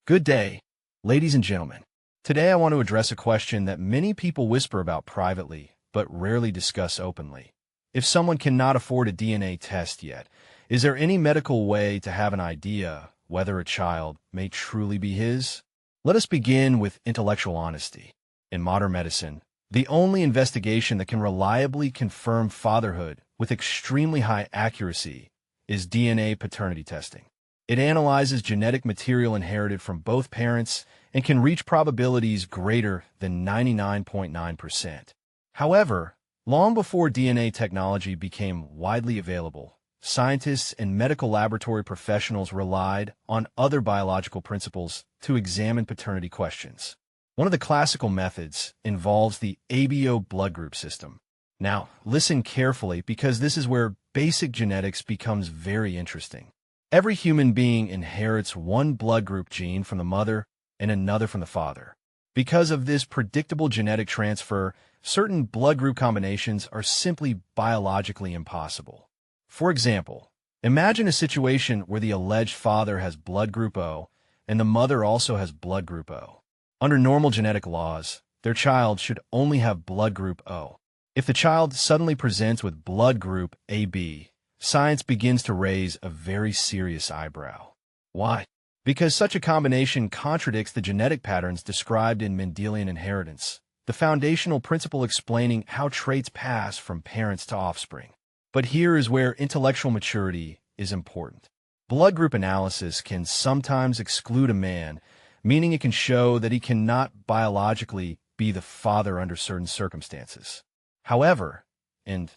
Good day, ladies and gentlemen. Today I want to address a question that many people whisper about privately, but rarely discuss openly. If someone cannot afford a DNA test yet, is there any medical way to have an idea whether a child may truly be his? Let us begin with intellectual honesty. In modern medicine, the only investigation that can reliably confirm fatherhood with extremely high accuracy is DNA paternity testing. It analyzes genetic material inherited from both parents and can reach probabilities greater than 99.9%. However, long before DNA technology became widely available, scientists and medical laboratory professionals relied on other biological principles to examine paternity questions. One of the classical methods involves the ABO blood group system. Now, listen carefully because this is where basic genetics becomes very interesting. Every human being inherits one blood group gene from the mother and another from the father. Because of this predictable genetic transfer, certain blood group combinations are simply biologically impossible. For example, imagine a situation where the alleged father has blood group O and the mother also has blood group O. Under normal genetic laws, their child should only have blood group O. If the child suddenly presents with blood group AB, science begins to raise a very serious eyebrow. Why? Because such a combination contradicts the genetic patterns described in Mendelian inheritance, the foundational principle explaining how traits pass from parents to offspring. But here is where intellectual maturity is important. Blood group analysis can sometimes exclude a man, meaning it can show that he cannot biologically be the father under certain circumstances. However, and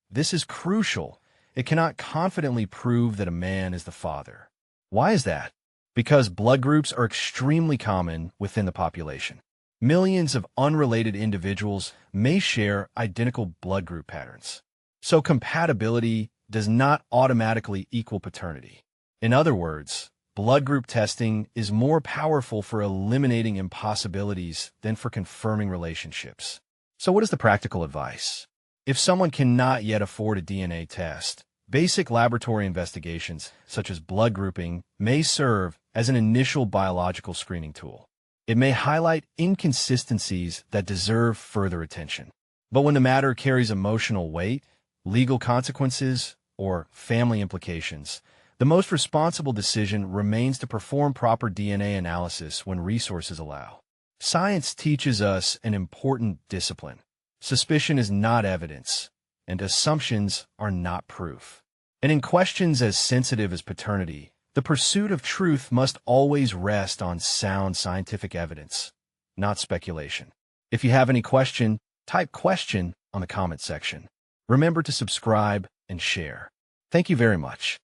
this is crucial, it cannot confidently prove that a man is the father. Why is that? Because blood groups are extremely common within the population. Millions of unrelated individuals may share identical blood group patterns. So compatibility does not automatically equal paternity. In other words, blood group testing is more powerful for eliminating impossibilities than for confirming relationships. So what is the practical advice? If someone cannot yet afford a DNA test, basic laboratory investigations, such as blood grouping, may serve as an initial biological screening tool. It may highlight inconsistencies that deserve further attention. But when the matter carries emotional weight, legal consequences, or family implications, the most responsible decision remains to perform proper DNA analysis when resources allow. Science teaches us an important discipline. Suspicion is not evidence, and assumptions are not proof. And in questions as sensitive as paternity, the pursuit of truth must always rest on sound scientific evidence, not speculation. If you have any question, type question on the comment section. Remember to subscribe and share. Thank you very much.